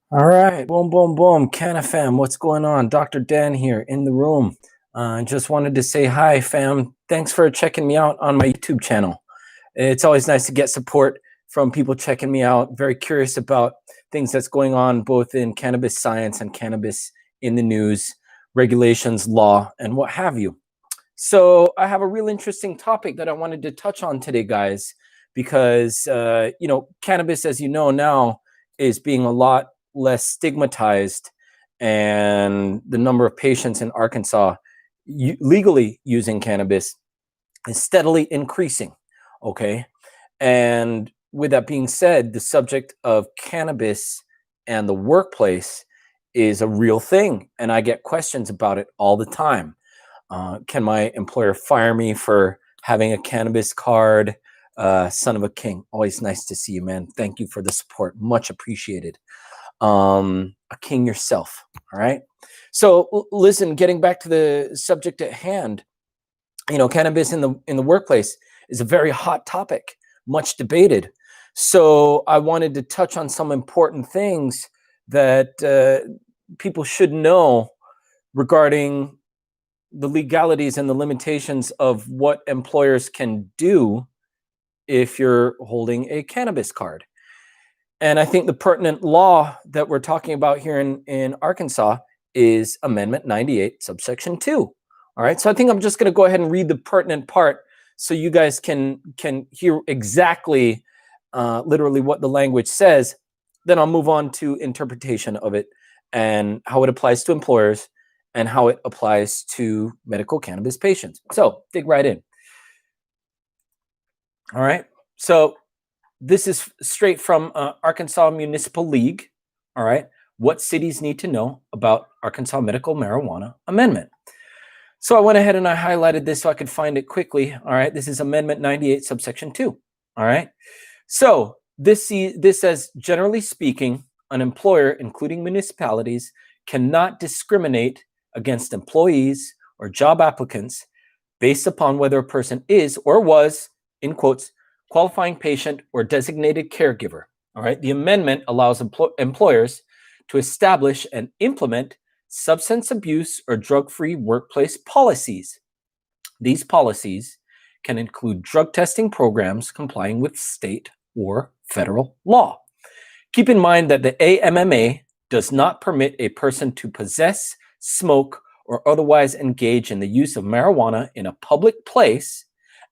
All right, boom, boom, boom. Canna fam, what's going on? Dr. Dan here in the room. Just wanted to say hi, fam. Thanks for checking me out on my YouTube channel. It's always nice to get support from people checking me out. Very curious about things that's going on both in cannabis science and cannabis in the news, regulations, law, and what have you. So I have a real interesting topic that I wanted to touch on today, guys, because cannabis, as you know now, is being a lot less stigmatized, and the number of patients in Arkansas legally using cannabis is steadily increasing. Okay, and with that being said, the subject of cannabis and the workplace is a real thing, and I get questions about it all the time. Can my employer fire me for having a cannabis card? Son of a king. Always nice to see you, man. Thank you for the support. Much appreciated. A king yourself. All right. So listen, getting back to the subject at hand, cannabis in the workplace is a very hot topic, much debated. So I wanted to touch on some important things that people should know regarding the legalities and the limitations of what employers can do if you're holding a cannabis card. And I think the pertinent law that we're talking about here in Arkansas is Amendment 98, subsection 2. All right. So I think I'm just going to go ahead and read the pertinent part so you guys can hear exactly literally what the language says. Then I'll move on to interpretation of it and how it applies to employers and how it applies to medical cannabis patients. So dig right in. All right. So this is straight from Arkansas Municipal League. All right. What cities need to know about Arkansas medical marijuana amendment. So I went ahead and I highlighted this so I could find it quickly. All right. This is Amendment 98, subsection 2. All right. So this says, generally speaking, an employer, including municipalities, cannot discriminate against employees or job applicants based upon whether a person is or was, in quotes, qualifying patient or designated caregiver. All right. The amendment allows employers to establish and implement substance abuse or drug-free workplace policies. These policies can include drug testing programs complying with state or federal law. Keep in mind that the AMMA does not permit a person to possess, smoke, or otherwise engage in the use of marijuana in a public place,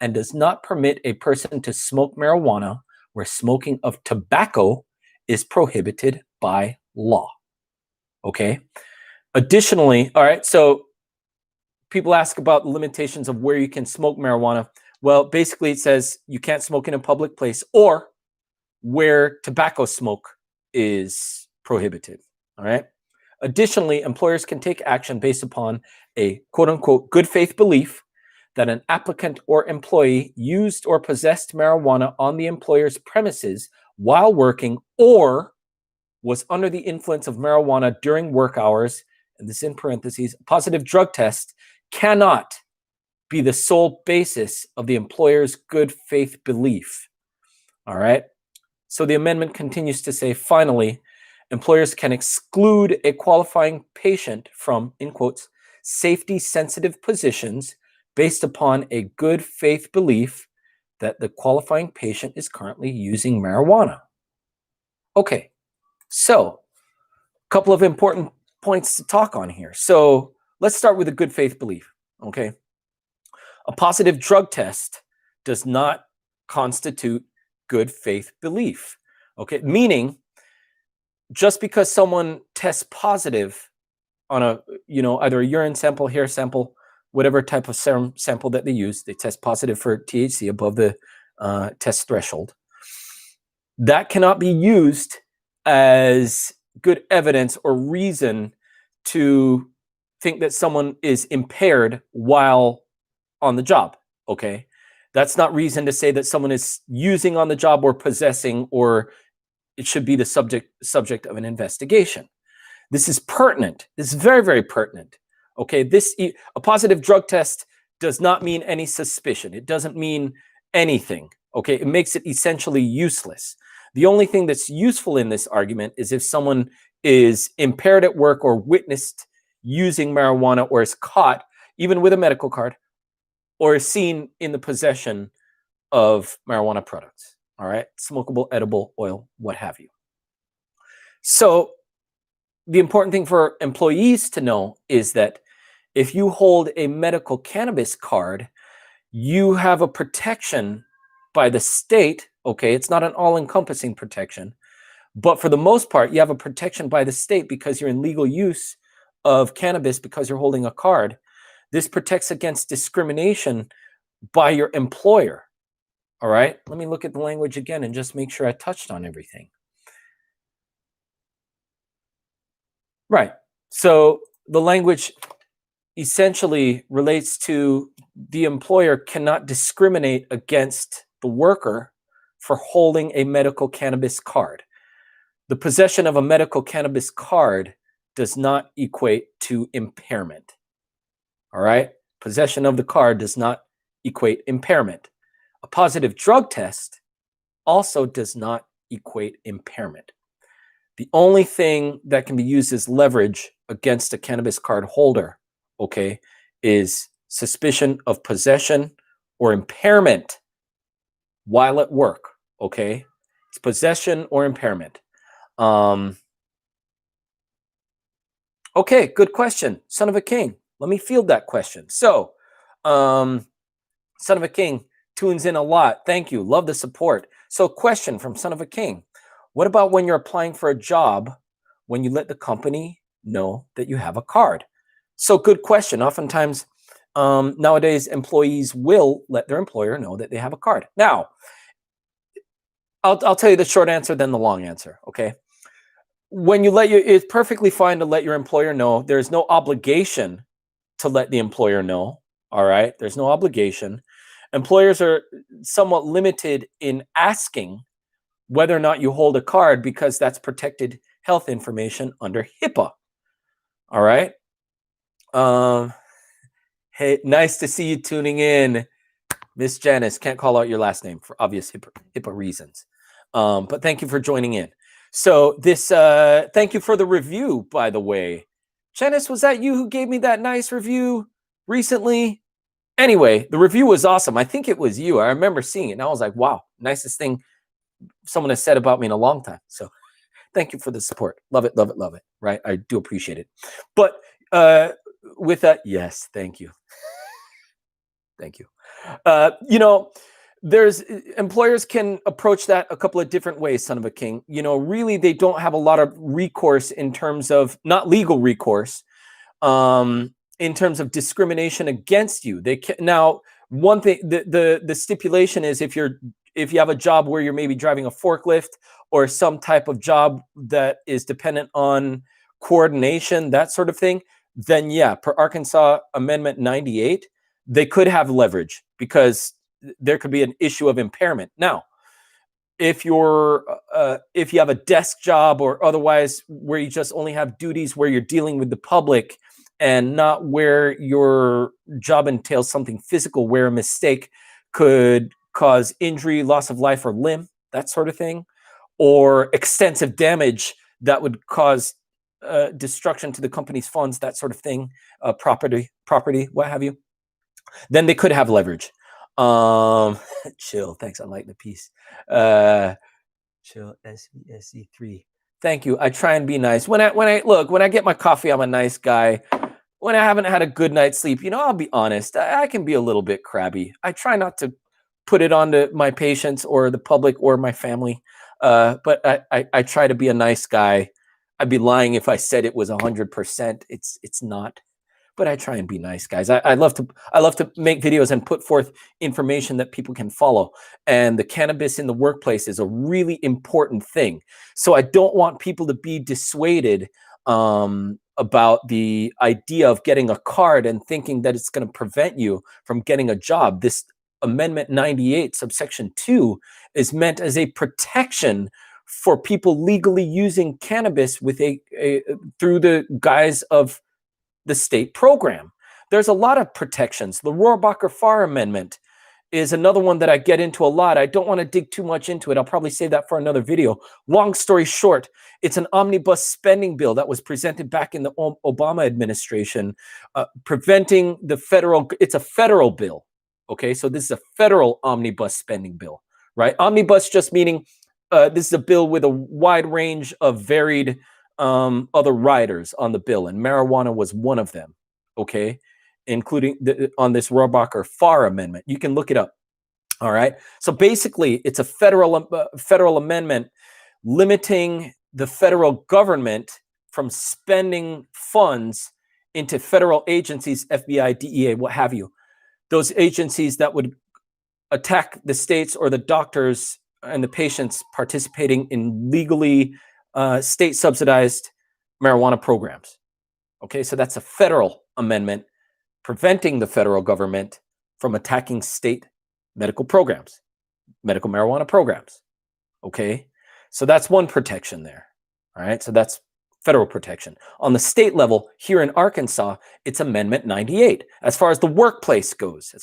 and does not permit a person to smoke marijuana where smoking of tobacco is prohibited by law. Okay. Additionally, all right, so people ask about the limitations of where you can smoke marijuana. Well, basically it says you can't smoke in a public place or where tobacco smoke is prohibited. All right. Additionally, employers can take action based upon a quote unquote good faith belief that an applicant or employee used or possessed marijuana on the employer's premises while working or was under the influence of marijuana during work hours, and this in parentheses, a positive drug test cannot be the sole basis of the employer's good faith belief. All right. So the amendment continues to say, finally, employers can exclude a qualifying patient from, in quotes, safety sensitive positions based upon a good faith belief that the qualifying patient is currently using marijuana. Okay, so a couple of important points to talk on here. So let's start with a good faith belief. Okay, a positive drug test does not constitute good faith belief. Okay, meaning just because someone tests positive on a, either a urine sample, hair sample, whatever type of serum sample that they use, they test positive for THC above the test threshold. That cannot be used as good evidence or reason to think that someone is impaired while on the job. Okay. That's not reason to say that someone is using on the job or possessing, or it should be the subject of an investigation. This is pertinent. This is very, very pertinent. Okay, a positive drug test does not mean any suspicion. It doesn't mean anything. Okay, it makes it essentially useless. The only thing that's useful in this argument is if someone is impaired at work or witnessed using marijuana, or is caught, even with a medical card, or is seen in the possession of marijuana products. All right, smokable, edible, oil, what have you. So the important thing for employees to know is that if you hold a medical cannabis card, you have a protection by the state. Okay, it's not an all-encompassing protection, but for the most part, you have a protection by the state because you're in legal use of cannabis because you're holding a card. This protects against discrimination by your employer. All right, let me look at the language again and just make sure I touched on everything. Right. So the language essentially relates to the employer cannot discriminate against the worker for holding a medical cannabis card. The possession of a medical cannabis card does not equate to impairment. All right? Possession of the card does not equate impairment. A positive drug test also does not equate impairment. The only thing that can be used as leverage against a cannabis card holder, okay, is suspicion of possession or impairment while at work, okay? It's possession or impairment. Okay, good question. Son of a King. Let me field that question. So, Son of a King tunes in a lot. Thank you. Love the support. So, question from Son of a King. What about when you're applying for a job when you let the company know that you have a card? So, good question. Oftentimes, nowadays, employees will let their employer know that they have a card. Now, I'll tell you the short answer, then the long answer, okay? When you it's perfectly fine to let your employer know. There's no obligation to let the employer know, all right? There's no obligation. Employers are somewhat limited in asking whether or not you hold a card because that's protected health information under HIPAA, all right? Hey, nice to see you tuning in, Miss Janice. Can't call out your last name for obvious HIPAA reasons, but thank you for joining in. So this, thank you for the review, by the way. Janice, was that you who gave me that nice review recently? Anyway, the review was awesome. I think it was you. I remember seeing it and I was like, wow, nicest thing someone has said about me in a long time. So thank you for the support. Love it, love it, love it. Right? I do appreciate it. But with that, yes, thank you. Thank you. You know, there's employers can approach that a couple of different ways, Son of a King. You know, really, they don't have a lot of recourse in terms of not legal recourse, in terms of discrimination against you. They can now. One thing, the stipulation is if you have a job where you're maybe driving a forklift or some type of job that is dependent on coordination, that sort of thing, then yeah, per Arkansas Amendment 98, they could have leverage because there could be an issue of impairment. Now, if you have a desk job or otherwise where you just only have duties where you're dealing with the public and not where your job entails something physical where a mistake could cause injury, loss of life or limb, that sort of thing, or extensive damage that would cause destruction to the company's funds, that sort of thing, property, what have you, then they could have leverage. Chill. Thanks. I like the piece. Chill. SVSE3. Thank you. I try and be nice. When I get my coffee, I'm a nice guy. When I haven't had a good night's sleep, you know, I'll be honest. I can be a little bit crabby. I try not to put it onto my patients or the public or my family. But I try to be a nice guy. I'd be lying if I said it was 100%. It's not. But I try and be nice, guys. I love to make videos and put forth information that people can follow. And the cannabis in the workplace is a really important thing. So I don't want people to be dissuaded about the idea of getting a card and thinking that it's going to prevent you from getting a job. This Amendment 98, subsection 2, is meant as a protection for people legally using cannabis with through the guise of the state program. There's a lot of protections. The Rohrabacher-Farr Amendment is another one that I get into a lot. I don't want to dig too much into it. I'll probably save that for another video. Long story short, it's an omnibus spending bill that was presented back in the Obama administration, preventing the federal, it's a federal bill. Okay, so this is a federal omnibus spending bill, right? Omnibus just meaning this is a bill with a wide range of varied other riders on the bill, and marijuana was one of them, okay? Including on this Rohrabacher-Farr amendment. You can look it up. All right. So basically, it's a federal amendment limiting the federal government from spending funds into federal agencies, FBI, DEA, what have you. Those agencies that would attack the states or the doctors and the patients participating in legally state-subsidized marijuana programs. Okay, so that's a federal amendment preventing the federal government from attacking state medical programs, medical marijuana programs. Okay, so that's one protection there. All right, so that's federal protection. On the state level, here in Arkansas, it's Amendment 98. As far as the workplace goes,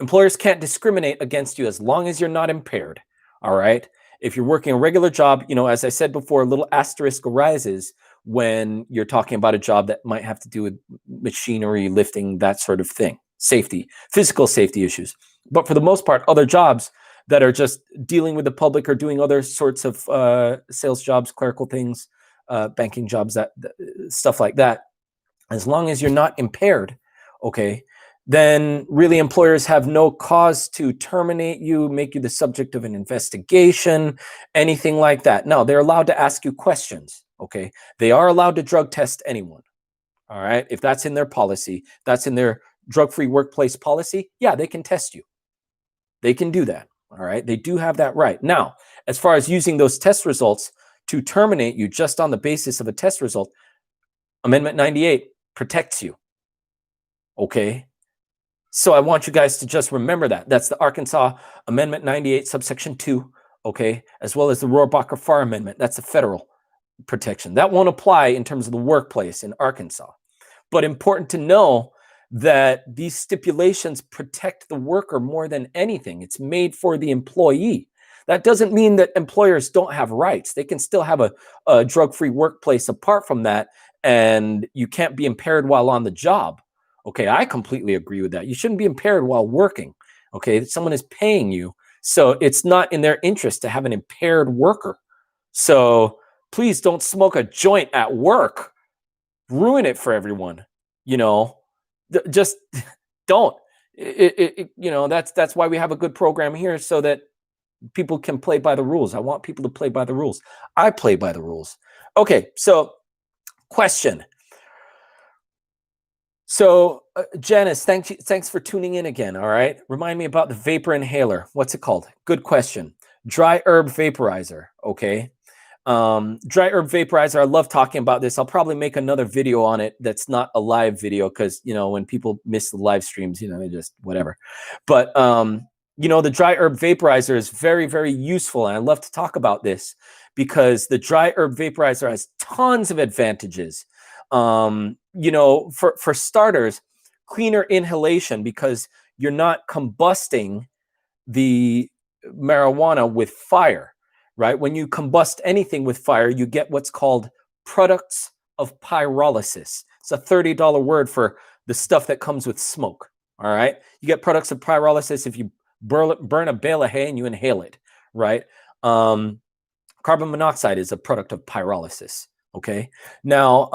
employers can't discriminate against you as long as you're not impaired. All right, if you're working a regular job, you know, as I said before, a little asterisk arises when you're talking about a job that might have to do with machinery, lifting, that sort of thing, safety, physical safety issues. But for the most part, other jobs that are just dealing with the public or doing other sorts of sales jobs, clerical things, banking jobs, that stuff like that, as long as you're not impaired, okay, then really employers have no cause to terminate you, make you the subject of an investigation, anything like that. No, they're allowed to ask you questions. Okay, they are allowed to drug test anyone. All right, if that's in their policy, that's in their drug-free workplace policy, yeah, they can test you. They can do that. All right, they do have that right. Now, as far as using those test results to terminate you just on the basis of a test result, Amendment 98 protects you. Okay, so I want you guys to just remember that. That's the Arkansas Amendment 98, subsection 2, okay, as well as the Rohrabacher-Farr Amendment. That's the federal protection. That won't apply in terms of the workplace in Arkansas. But important to know that these stipulations protect the worker more than anything. It's made for the employee. That doesn't mean that employers don't have rights. They can still have a drug-free workplace apart from that, and you can't be impaired while on the job. Okay, I completely agree with that. You shouldn't be impaired while working. Okay, someone is paying you, so it's not in their interest to have an impaired worker. So please don't smoke a joint at work. Ruin it for everyone. You know, just don't. You know, that's why we have a good program here, so that people can play by the rules. I want people to play by the rules. I play by the rules. Okay, so question. So Janice, thanks for tuning in again. All right, remind me about the vapor inhaler. What's it called? Good question. Dry herb vaporizer. Okay. Dry herb vaporizer. I love talking about this. I'll probably make another video on it that's not a live video, because, you know, when people miss the live streams, you know, they just whatever. But you know, the dry herb vaporizer is very, very useful, and I love to talk about this because the dry herb vaporizer has tons of advantages. You know, for starters, cleaner inhalation, because you're not combusting the marijuana with fire. Right? When you combust anything with fire, you get what's called products of pyrolysis. It's a $30 word for the stuff that comes with smoke. All right? You get products of pyrolysis if you burn a bale of hay and you inhale it, right? Carbon monoxide is a product of pyrolysis. Okay? Now,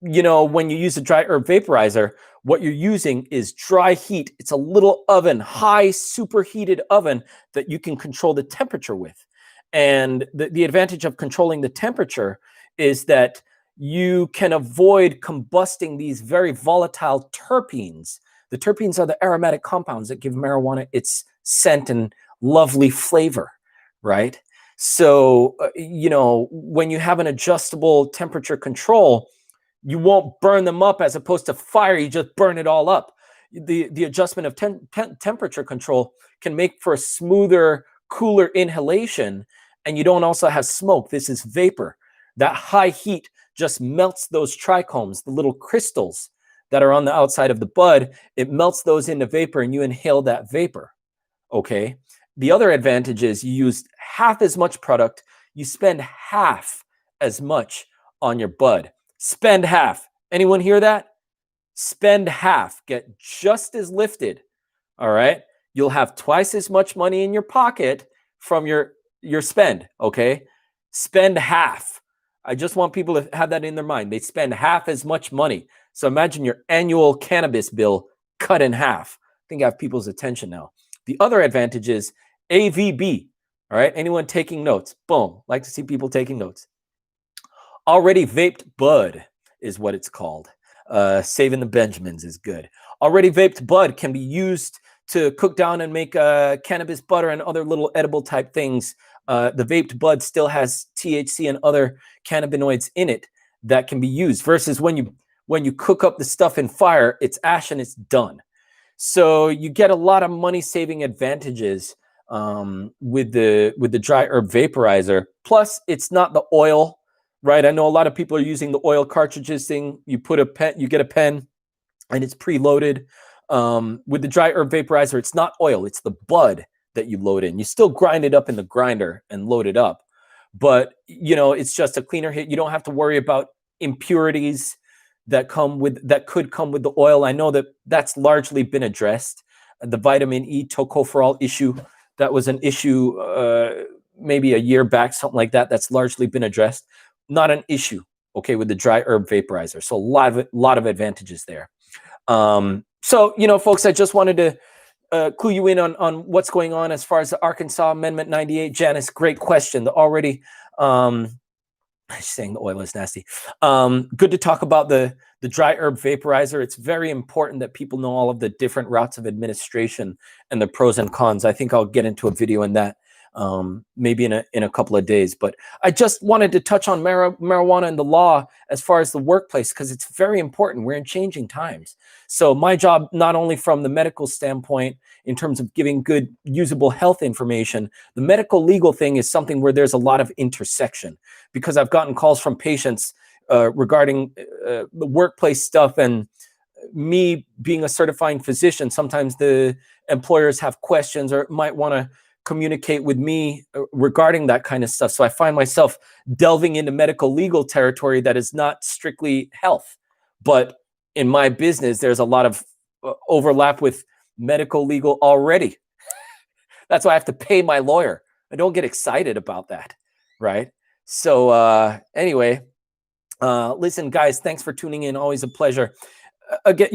you know, when you use a dry herb vaporizer, what you're using is dry heat. It's a little oven, high superheated oven that you can control the temperature with. And the advantage of controlling the temperature is that you can avoid combusting these very volatile terpenes. The terpenes are the aromatic compounds that give marijuana its scent and lovely flavor, right? So, you know, when you have an adjustable temperature control, you won't burn them up as opposed to fire. You just burn it all up. The adjustment of temperature control can make for a smoother, cooler inhalation, and you don't also have smoke. This is vapor. That high heat just melts those trichomes, the little crystals that are on the outside of the bud, it melts those into vapor and you inhale that vapor. Okay. The other advantage is you use half as much product, you spend half as much on your bud. Spend half. Anyone hear that? Spend half. Get just as lifted. All right. You'll have twice as much money in your pocket from your spend. Okay. Spend half. I just want people to have that in their mind. They spend half as much money. So imagine your annual cannabis bill cut in half. I think I have people's attention now. The other advantage is AVB. All right. Anyone taking notes? Boom. Like to see people taking notes. Already vaped bud is what it's called. Saving the Benjamins is good. Already vaped bud can be used to cook down and make cannabis butter and other little edible type things. The vaped bud still has THC and other cannabinoids in it that can be used versus when you cook up the stuff in fire, it's ash and it's done. So you get a lot of money saving advantages with the dry herb vaporizer. Plus, it's not the oil, right? I know a lot of people are using the oil cartridges thing. You put a pen, you get a pen, and it's preloaded. With the dry herb vaporizer, it's not oil; it's the bud that you load in. You still grind it up in the grinder and load it up, but it's just a cleaner hit. You don't have to worry about impurities that could come with the oil. I know that's largely been addressed. The vitamin E tocopherol issue, that was an issue maybe a year back, something like that. That's largely been addressed. Not an issue, okay, with the dry herb vaporizer. So a lot of advantages there. So folks, I just wanted to clue you in on what's going on as far as the Arkansas Amendment 98. Janice, great question. Saying the oil is nasty. Good to talk about the dry herb vaporizer. It's very important that people know all of the different routes of administration and the pros and cons. I think I'll get into a video in that maybe in a couple of days. But I just wanted to touch on marijuana and the law as far as the workplace, because it's very important. We're in changing times. So my job, not only from the medical standpoint in terms of giving good usable health information, the medical legal thing is something where there's a lot of intersection, because I've gotten calls from patients regarding the workplace stuff, and me being a certifying physician, sometimes the employers have questions or might want to communicate with me regarding that kind of stuff. So I find myself delving into medical legal territory that is not strictly health, but in my business, there's a lot of overlap with medical legal already. That's why I have to pay my lawyer. I don't get excited about that, right? So anyway, listen, guys, thanks for tuning in. Always a pleasure. Again,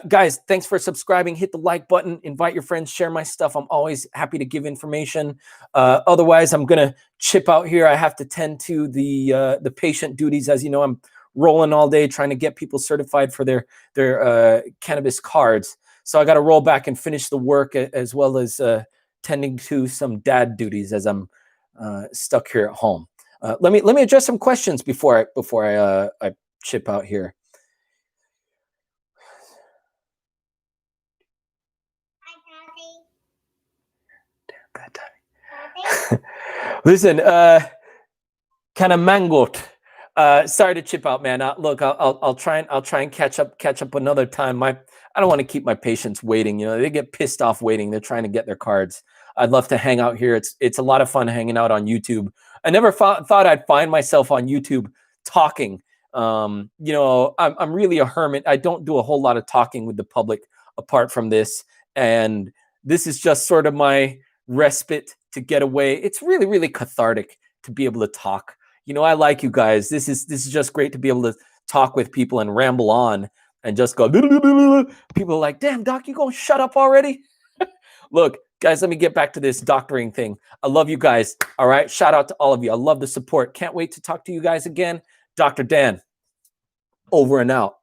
guys, thanks for subscribing. Hit the like button, invite your friends, share my stuff. I'm always happy to give information. Otherwise, I'm gonna chip out here. I have to tend to the patient duties. As you know, I'm rolling all day trying to get people certified for their cannabis cards. So I got to roll back and finish the work, as well as tending to some dad duties as I'm stuck here at home. Let me address some questions before I chip out here. Bad timing. Listen, kind of mangled. Sorry to chip out, man. Look, I'll try and catch up another time. I don't want to keep my patients waiting. They get pissed off waiting. They're trying to get their cards. I'd love to hang out here. It's a lot of fun hanging out on YouTube. I never thought I'd find myself on YouTube talking. I'm really a hermit. I don't do a whole lot of talking with the public apart from this, and this is just sort of my respite to get away. It's really, really cathartic to be able to talk. I like you guys. This is just great to be able to talk with people and ramble on and just go. People are like, "Damn, doc, you gonna shut up already?" Look, guys, let me get back to this doctoring thing. I love you guys. All right, shout out to all of you. I love the support. Can't wait to talk to you guys again. Dr. Dan, over and out.